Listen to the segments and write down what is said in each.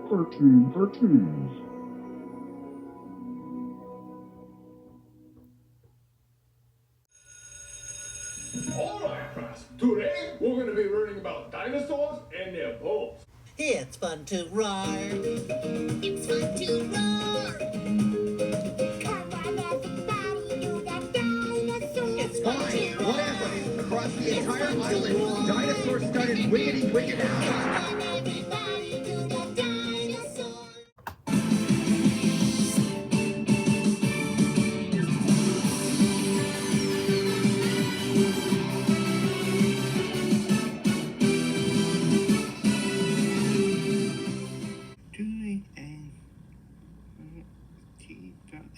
Cartoons. Alright, class. Today, we're going to be learning about dinosaurs and their bones. It's fun to roar. It's fun to roar. Come on, everybody, do that dinosaur. It's fun to roar. Whatever. Across the entire island, dinosaurs started wiggity out. Come on, everybody, do that dinosaur.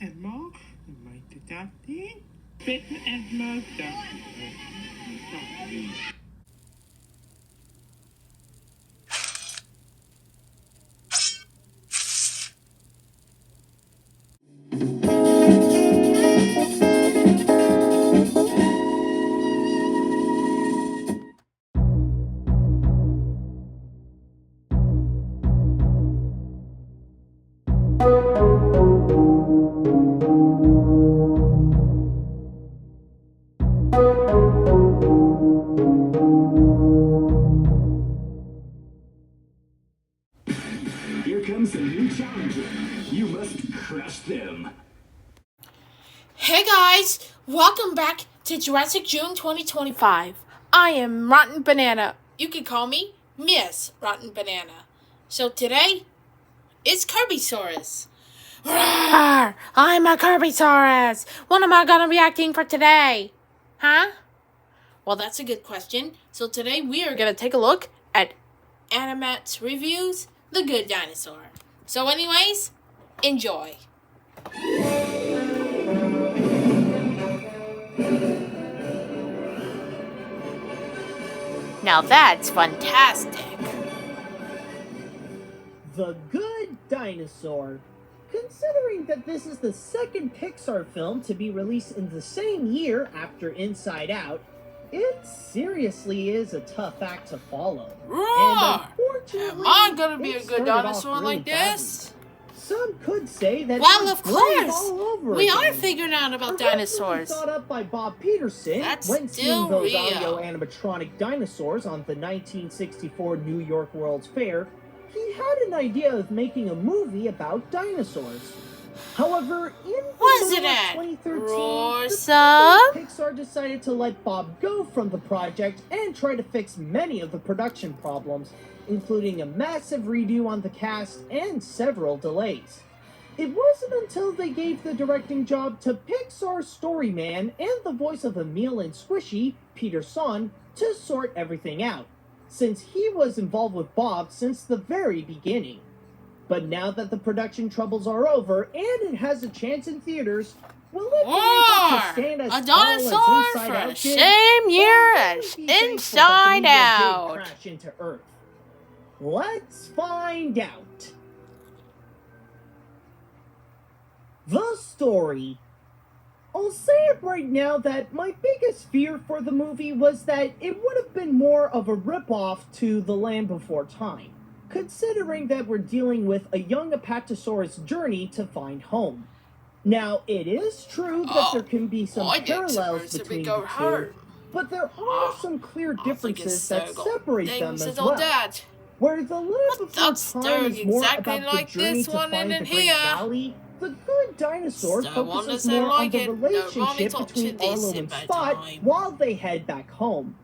And more, might that thing, fit and more Here comes a new challenger. You must crush them. Hey guys, welcome back to Jurassic June 2025. I am Rotten Banana. You can call me Miss Rotten Banana. So today, it's Kirbysaurus. Roar! I'm a Kirbysaurus. What am I gonna be acting for today? Huh? Well, that's a good question. So today we are gonna take a look at AniMat's reviews, The Good Dinosaur. So anyways, enjoy. Now that's fantastic. The Good Dinosaur. Considering that this is the second Pixar film to be released in the same year after Inside Out, it seriously is a tough act to follow. Roar! And unfortunately, Am I gonna be it a good started off dinosaur really like this? badly. Some could say that Well, it's of growing course. all over We again. are figuring out about Originally dinosaurs. thought up by Bob Peterson That's when still seeing those real. audio animatronic dinosaurs on the 1964 New York World's Fair, he had an idea of making a movie about dinosaurs. However, in the Was middle it of at 2013, Roar the some? people at Pixar decided to let Bob go from the project and try to fix many of the production problems, including a massive redo on the cast and several delays. It wasn't until they gave the directing job to Pixar storyman and the voice of Emil and Squishy, Peter Son, to sort everything out, since he was involved with Bob since the very beginning. But now that the production troubles are over and it has a chance in theaters, will it be able Roar! to stand as A tall as dinosaur Inside for Out the did? same year Or will as we be thankful Inside that the meteor Out? did crash into Earth? Let's find out. The story. I'll say it right now that my biggest fear for the movie was that it would have been more of a ripoff to The Land Before Time, considering that we're dealing with a young Apatosaurus journey to find home. Now, it is true that there can be some parallels between the two, but there are some clear differences that separate them as well. Where The Land Before Time is more about the journey to find the Great Valley, The Good Dinosaur focuses more on the relationship between Arlo and Spot while they head back home.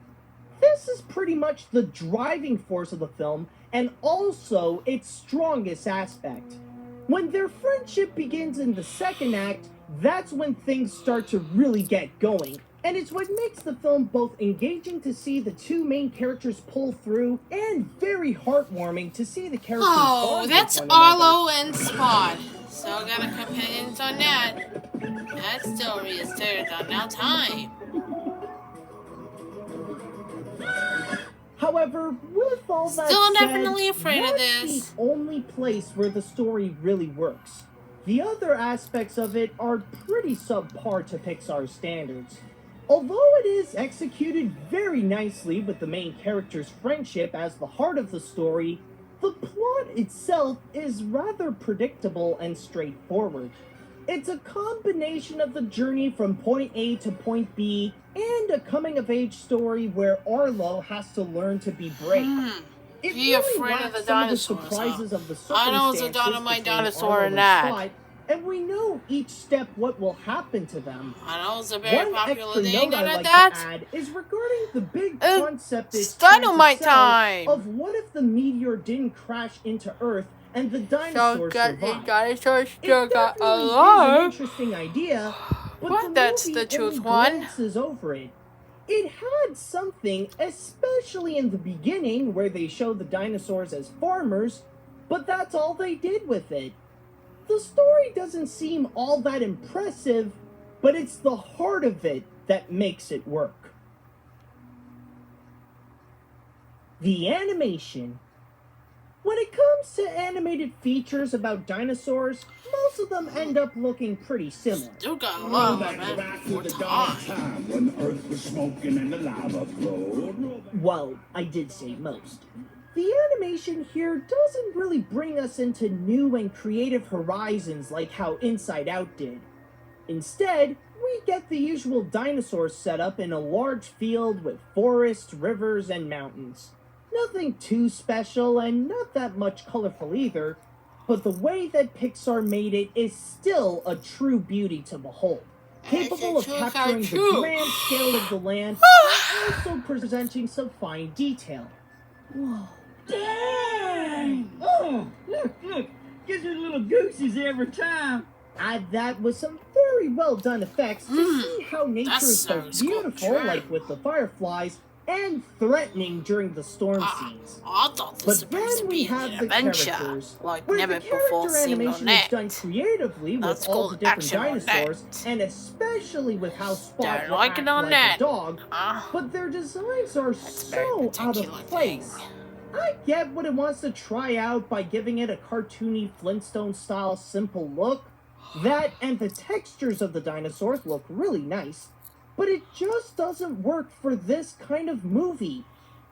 This is pretty much the driving force of the film, and also its strongest aspect. When their friendship begins in the second act, that's when things start to really get going. And it's what makes the film both engaging to see the two main characters pull through and very heartwarming to see the characters Oh, bond that's with one another. Arlo and Spot. Still got a companions on that. That story is turned on now time. However, with all that Still said, definitely afraid of that's this. the only place where the story really works. The other aspects of it are pretty subpar to Pixar's standards. Although it is executed very nicely with the main character's friendship as the heart of the story, The plot itself is rather predictable and straightforward. It's a combination of the journey from point A to point B and a coming-of-age story where Arlo has to learn to be brave. It Be afraid of the dinosaurs, surprises of the I know it's a circumstances dynamite between dinosaur Arlo in and that. Spot, and we know each step what will happen to them. I know it's a very One popular extra thing note I'd at like that. to add is regarding the big It's concept it's trying to dynamite sell time. of what if the meteor didn't crash into Earth and the dinosaurs survived. Dinosaurs It still got definitely is an alive. interesting idea, but But the that's movie the truth only one. glances over it. It had something, especially in the beginning, where they show the dinosaurs as farmers, but that's all they did with it. The story doesn't seem all that impressive, but it's the heart of it that makes it work. The animation. When it comes to animated features about dinosaurs, most of them end up looking pretty similar. Still got a lot of Back them to for the dark time. time when Earth was smoking and the lava flowed. Well, I did say most. The animation here doesn't really bring us into new and creative horizons like how Inside Out did. Instead, we get the usual dinosaur setup in a large field with forests, rivers, and mountains. Nothing too special and not that much colorful either, but the way that Pixar made it is still a true beauty to behold. Capable of capturing the grand scale of the land while also presenting some fine detail. Whoa. Dang! Oh, look. Gives me little gooses every time. Add that with some very well done effects to see how nature that's is so so beautiful, cool. like with the fireflies, and threatening during the storm scenes. I thought this was But supposed then to we be an have the adventure, characters, like where never the before character seen on animation is done net. creatively That's with all called the different action on dinosaurs, net. and especially with how Spot Don't will like act it on like net. a dog. Ah, But their designs are that's a very so out of particular place. thing. I get what it wants to try out by giving it a cartoony Flintstone-style simple look. That and the textures of the dinosaurs look really nice, but it just doesn't work for this kind of movie.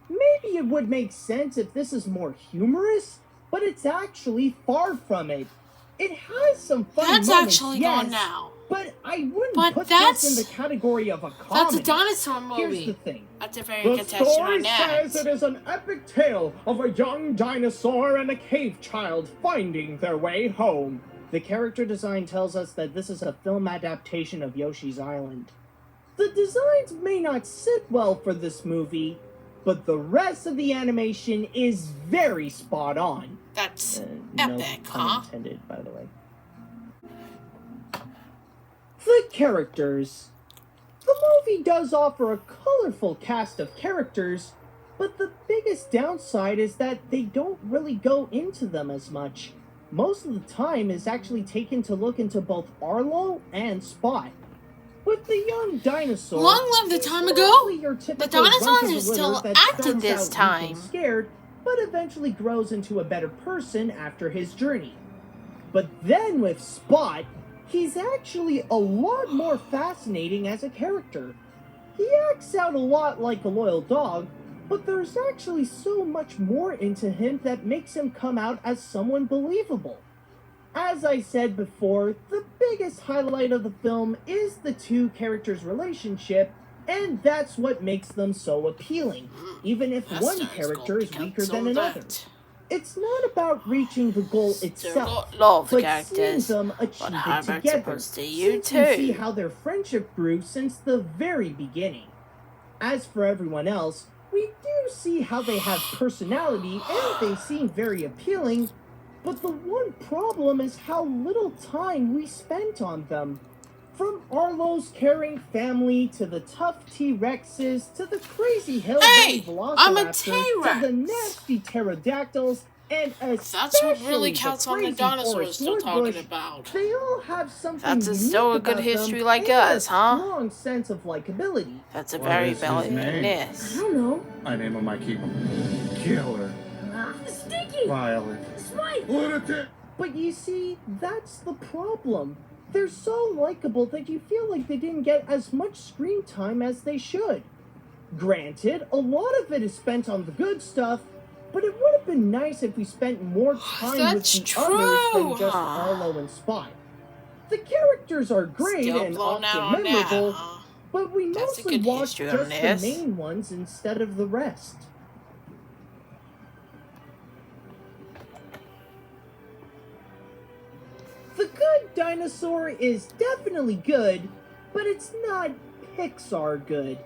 Maybe it would make sense if this is more humorous, but it's actually far from it. It has some funny That's moments, actually yes, gone now. but I wouldn't But put that's- this in the category of a That's comedy. a dinosaur Here's movie. the thing. That's a very The good texture story on that. says it is an epic tale of a young dinosaur and a cave child finding their way home. The character design tells us that this is a film adaptation of Yoshi's Island. The designs may not sit well for this movie, but the rest of the animation is very spot on. That's No epic, pun huh? intended, by the way. The characters. The movie does offer a colorful cast of characters, but the biggest downside is that they don't really go into them as much. Most of the time is actually taken to look into both Arlo and Spot. With the young dinosaur, Long live the he's time not ago. only your The typical bunch dinosaurs of are still litter that active starts this out weak time. and scared, but eventually grows into a better person after his journey. But then with Spot, he's actually a lot more fascinating as a character. He acts out a lot like a loyal dog, but there's actually so much more into him that makes him come out as someone believable. As I said before, the biggest highlight of the film is the two characters' relationship, and that's what makes them so appealing, even if That's one nice, character is gold weaker because than of another. that. It's not about reaching the goal itself, There are a lot of but seeing characters, them achieve but how it about together, supposed to you since you see too? how their friendship grew since the very beginning. As for everyone else, we do see how they have personality and they seem very appealing, but the one problem is how little time we spent on them. From Arlo's caring family to the tough T-Rexes to the crazy hillbilly Hey, I'm a velociraptors to the T-Rex. nasty pterodactyls and especially That's what really counts on the crazy dinosaurs forest still talking woodbush. about. They all have something That's unique still a good about history them like and us, a huh? strong sense of likability. That's a What very is his valid name? yes. I don't know. I name him, I keep him. Killer. Sticky! Violet. Spike! Lunatic! But you see, that's the problem. They're so likable that you feel like they didn't get as much screen time as they should. Granted, a lot of it is spent on the good stuff, but it would have been nice if we spent more time That's with the others than just true. Arlo and Spot. The characters are great Still and blown out often on that, memorable, huh? but we That's a mostly good watched history on just the this. main ones instead of the rest. The Good Dinosaur is definitely good, but it's not Pixar good.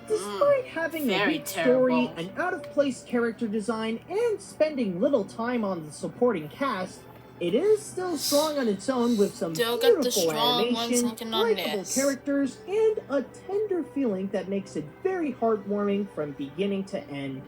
Despite having a very weak story, terrible. an out-of-place character design, and spending little time on the supporting cast, it is still strong on its own with some Still got the beautiful strong ones animation, looking on likable this. characters, and a tender feeling that makes it very heartwarming from beginning to end.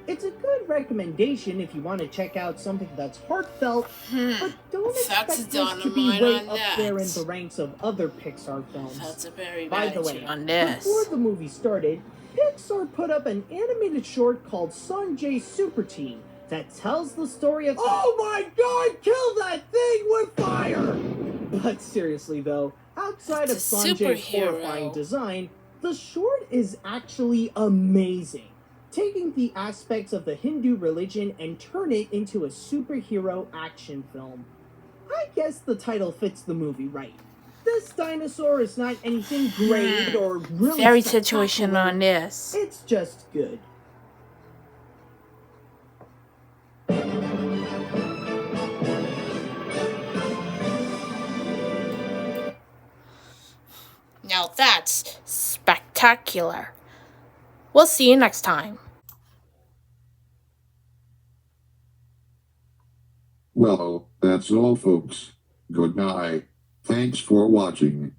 It's a good recommendation if you want to check out something that's heartfelt, but don't That's expect this to be dynamite way on up there in that. the ranks of other Pixar films. That's a very By bad the way, history on this. before the movie started, Pixar put up an animated short called Sanjay Super Team that tells the story of "Oh my God, kill that thing with fire!" But seriously though, outside It's of a Sanjay's superhero. horrifying design, the short is actually amazing, taking the aspects of the Hindu religion and turn it into a superhero action film. I guess the title fits the movie right. This dinosaur is not anything great or really Very situation spectacular. on this. It's just good. Now that's spectacular. We'll see you next time. Well, that's all, folks. Good night. Thanks for watching.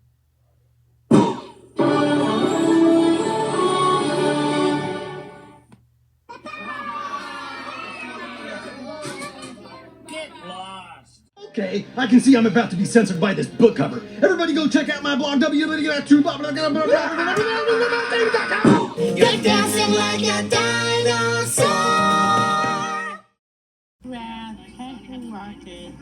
Get lost. Okay, I can see I'm about to be censored by this book cover. Everybody go check out my blog, www.2. You're dancing like a dinosaur. Well, can't you watch it?